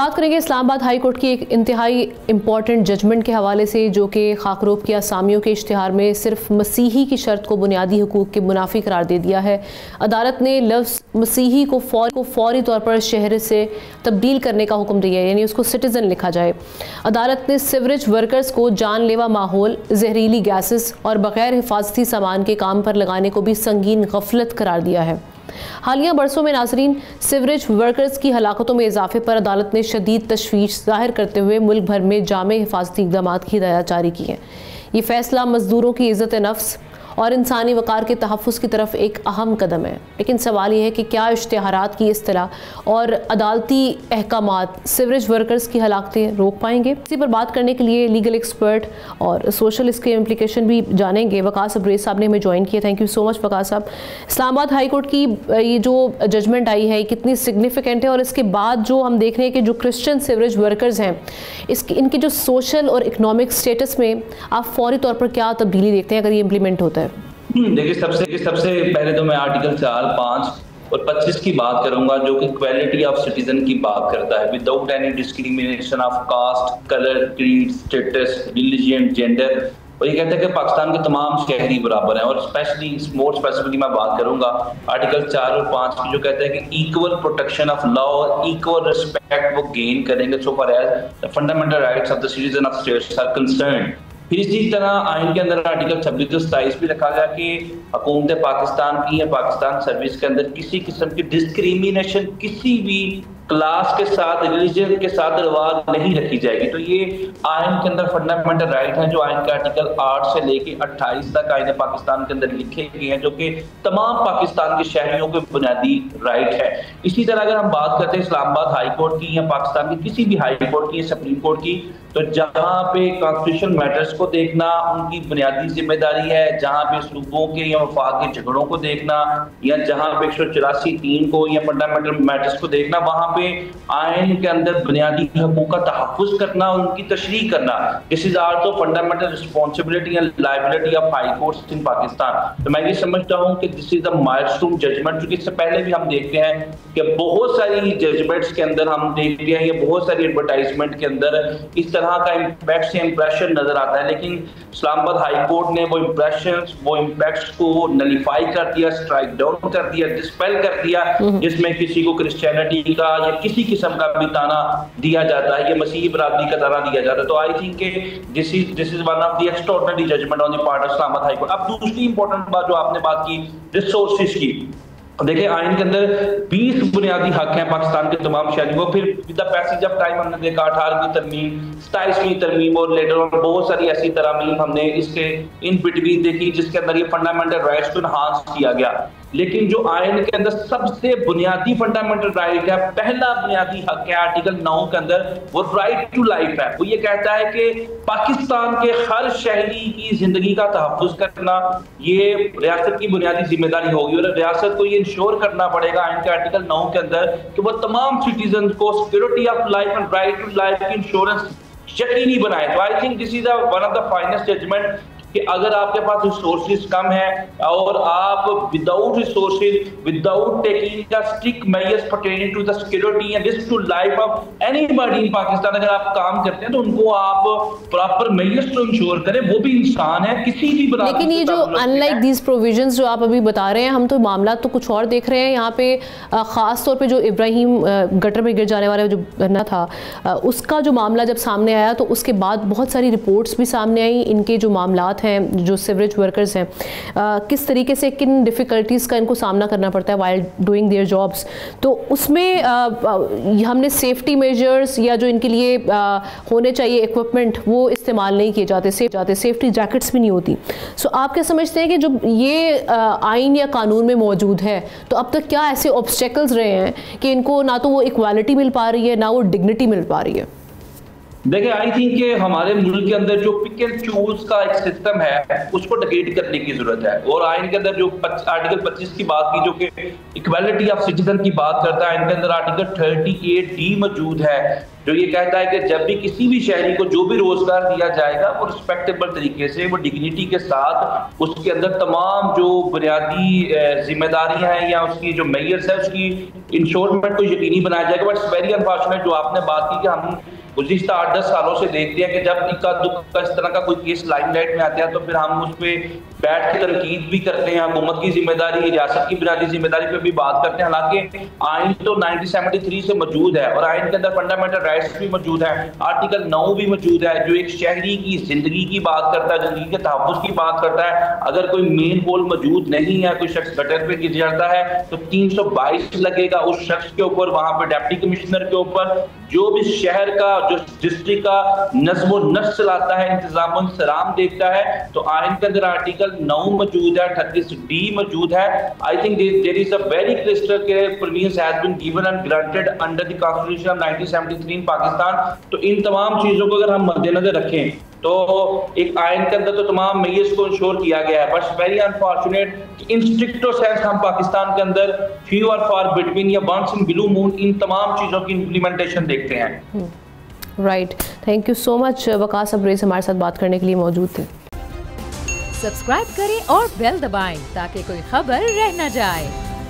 बात करेंगे Islamabad high court की एक इंतहाई इम्पॉर्टेंट जजमेंट के हवाले से, जो कि खाकरोब के असामियों के इश्तिहार में सिर्फ मसीही की शर्त को बुनियादी हुकूक के मुनाफी करार दे दिया है। अदालत ने लफ्ज़ मसीही को फौरी तौर पर शहर से तब्दील करने का हुक्म दिया है, यानी उसको सिटीज़न लिखा जाए। अदालत ने सिवरेज वर्कर्स को जानलेवा माहौल, जहरीली गैसेस और बग़ैर हिफाजती सामान के काम पर लगाने को भी संगीन गफलत करार दिया है। हालिया बरसों में नाज़रीन, सिवरेज वर्कर्स की हलाकतों में इजाफे पर अदालत ने शदीद तशवीश जाहिर करते हुए मुल्क भर में जामे हिफाजती इक़दाम की हिदायत जारी की है। ये फैसला मजदूरों की इज़्ज़त नफ्स और इंसानी वक़ार के तहफ़्फ़ुज़ की तरफ एक अहम कदम है। लेकिन सवाल ये है कि क्या इश्तिहारात की इस्तिलाह और अदालती अहकामात सिवरेज वर्कर्स की हलाकतें रोक पाएंगे? इसी पर बात करने के लिए लीगल एक्सपर्ट और सोशल इसके इम्प्लीकेशन भी जानेंगे वकास अब्रेज साहब ने हमें ज्वाइन किया। Thank you so much Waqas साहब। इस्लामाबाद हाई कोर्ट की ये जो जजमेंट आई है कितनी सिग्निफिकेंट है, और इसके बाद जो हम देख रहे हैं कि जो क्रिश्चियन सिवरेज वर्कर्स हैं इनके जो सोशल और इकनॉमिक स्टेटस में आप फौरी तौर पर क्या तब्दीली देखते हैं अगर ये इम्प्लीमेंट होता है? देखिए, सबसे पहले तो मैं आर्टिकल 4, 5 और 25 की बात करूंगा, जो कि इक्वालिटी ऑफ सिटीजन की बात करता है, without any discrimination of caste, colour, creed, status, religion, gender. और ये कहता है कि पाकिस्तान के तमाम शहरी बराबर हैं। और स्पेशली मोर स्पेसिफिकली मैं बात करूंगा आर्टिकल 4 और 5 की, जो कहता है कि इक्वल प्रोटेक्शन ऑफ लॉ और इक्वल रिस्पेक्ट वो गेन करेंगे so far as the fundamental rights of the citizen of states are concerned. फिर इसी तरह आइन के अंदर आर्टिकल 26 और 27 भी रखा गया कि हुकूमत पाकिस्तान की या पाकिस्तान सर्विस के अंदर किसी किस्म की डिस्क्रिमिनेशन किसी भी क्लास के साथ, रिलीजन के साथ रवाज नहीं रखी जाएगी। तो ये आइन के अंदर फंडामेंटल राइट है, जो आइन के आर्टिकल 8 से लेके 28 तक आइन पाकिस्तान के अंदर लिखे गए हैं, जो कि तमाम पाकिस्तान के शहरियों के बुनियादी राइट है। इसी तरह अगर हम बात करते हैं इस्लामाबाद हाई कोर्ट की या पाकिस्तान की किसी भी हाई कोर्ट की या सुप्रीम कोर्ट की, तो जहां पे कॉन्स्टिट्यूशन मैटर्स को देखना उनकी बुनियादी जिम्मेदारी है, जहां पे सूबों के या वफाक के झगड़ों को देखना, या जहां पे 184(3) को या फंडामेंटल मैटर्स को देखना, वहां पे आइन के अंदर बुनियादी हकूक का तहफ़्फ़ुज़ करना और उनकी तशरीह करना, this is also fundamental responsibility and liability of high courts in Pakistan. तो मैं ये समझता हूँ कि this is the milestone judgement, क्योंकि इससे पहले भी हम देखते हैं कि बहुत सारी जजमेंट्स के अंदर हम देखते हैं, या बहुत सारी एडवर्टाइजमेंट के अंदर इस तरह का इम्पैक्ट या इंप्रेशन नजर आता है। लेकिन इस्लामाबाद हाई कोर्ट ने वो इम्प्रेशंस, वो इम्पैक्ट्स को नलिफाई कर दिया, स्ट्राइक डाउन कर दिया, डिस्पेल कर दिया, जिसमें किसी को क्रिश्चियनिटी का या किसी किस्म का भी ताना दिया जाता है, या मसीही बरादरी का ताना दिया जाता है। तो I think this is one of the extraordinary judgement on the part of Islamabad high court. अब दूसरी इंपॉर्टेंट बात जो आपने बात की रिसोर्सेज की, देखिए आइन के अंदर 20 बुनियादी हक हैं पाकिस्तान के तमाम शहरियों को। फिर with the passage of time हमने देखा 18वीं तरमीम, 27वीं तरमीम और लेटर ऑन बहुत सारी ऐसी तरमीम हमने इसके इन बिटवीन देखी, जिसके अंदर ये फंडामेंटल राइट्स को इनहांस किया गया। लेकिन जो आइन के अंदर सबसे बुनियादी फंडामेंटल राइट है, पहला बुनियादी हक है आर्टिकल 9 के अंदर, वो राइट टू लाइफ है। वो ये कहता है कि पाकिस्तान के हर शहरी की जिंदगी का तहफ़्फ़ुज़ करना ये रियासत की बुनियादी जिम्मेदारी होगी, और रियासत को ये इंश्योर करना पड़ेगा आइन के आर्टिकल 9 के अंदर कि वो तमाम सिटीजन को security of life and right to life की इंश्योरेंस यकीनी बनाए। तो I think this is one of the finest judgement कि अगर आपके पास रिसोर्सेज कम है और आप without resources, without taking the strict measures pertaining to the security and risk to life of anybody in Pakistan, अगर आप काम करते हैं तो उनको आप प्रॉपर मेजर्स तो इंश्योर करें, वो भी इंसान है किसी भी। लेकिन ये जो अनलाइक दीज प्रोविजंस जो आप अभी बता रहे हैं, हम तो मामला तो कुछ और देख रहे हैं यहाँ पे। खास तौर पे जो इब्राहिम गटर में गिर जाने वाला जो घटना था, उसका जो मामला जब सामने आया तो उसके बाद बहुत सारी रिपोर्ट्स भी सामने आई, इनके जो मामलात हैं जो सिवरेज वर्कर्स हैं, किस तरीके से किन डिफ़िकल्टीज़ का इनको सामना करना पड़ता है वाइल डूइंग देयर जॉब्स। तो उसमें हमने सेफ्टी मेजर्स या जो इनके लिए होने चाहिए इक्विपमेंट वो इस्तेमाल नहीं किए जाते, सेफ्टी जैकेट्स भी नहीं होती। सो आप क्या समझते हैं कि जो ये आइन या कानून में मौजूद है, तो अब तक क्या ऐसे ऑब्स्टेकल्स रहे हैं कि इनको ना तो वो इक्वालिटी मिल पा रही है, ना वो डिग्निटी मिल पा रही है? देखिए, आई थिंक कि हमारे मुल्क के अंदर जो पिक एंड चूज का एक सिस्टम है उसको डिबेट करने की जरूरत है। और आइन के अंदर जो आर्टिकल 25 की बात की जो कि इक्वालिटी ऑफ सिटीजन की बात करता है, इनके अंदर आर्टिकल 38D मौजूद है जो ये कहता है कि जब भी किसी भी शहरी को जो भी रोजगार दिया जाएगा वो रिस्पेक्टेबल तरीके से, वो डिग्निटी के साथ, उसके अंदर तमाम जो बुनियादी जिम्मेदारियां हैं या उसकी जो मेयर्स है उसकी इंश्योरमेंट को यकीनी बनाया जाएगा। बट इट्स वेरी अनफॉर्चुनेट जो आपने बात की कि हम गुज़िश्ता 8-10 सालों से देखते हैं कि जब इक्का दुक्का इस तरह का कोई केस लाइमलाइट में आता है तो फिर हम उस पर बैठ के तनकीद भी करते हैं, हुकूमत की जिम्मेदारी, रियासत की बुनियादी जिम्मेदारी पे भी बात करते हैं। हालांकि आइन तो 1973 से मौजूद है और आइन के अंदर फंडामेंटल राइट्स भी मौजूद है। आर्टिकल 9 भी मौजूद है जो एक शहरी की जिंदगी की बात करता है, जिंदगी के तहफ़्फ़ुज़ की बात करता है। अगर कोई मेन होल मौजूद नहीं है, कोई शख्स गटर पे गिर जाता है तो 322 लगेगा उस शख्स के ऊपर, वहां पर डिप्टी कमिश्नर के ऊपर, जो भी शहर का, जो डिस्ट्रिक्ट का नज़्म व नस्क चलाता है, इंतजाम इंतजाम देखता है। तो आइन के अंदर आर्टिकल 9 मौजूद है, 38D मौजूद है। I think there is a very cluster के provisions has been given and granted under the constitution of 1973 in Pakistan. तो इन तमाम चीजों को अगर हम मद्देनजर रखें तो एक आइन के अंदर तो तमाम मेयर्स को इंश्योर किया गया है। But very unfortunate in stricto sense हम पाकिस्तान के अंदर फ्यू और फार बिटवीन या वंस इन ब्लू मून इन तमाम चीजों की इंप्लीमेंटेशन देखते हैं। Right, thank you so much. Waqas Abrez हमारे साथ बात करने के लिए मौजूद थे। सब्सक्राइब करें और बेल दबाएं ताकि कोई खबर रह न जाए।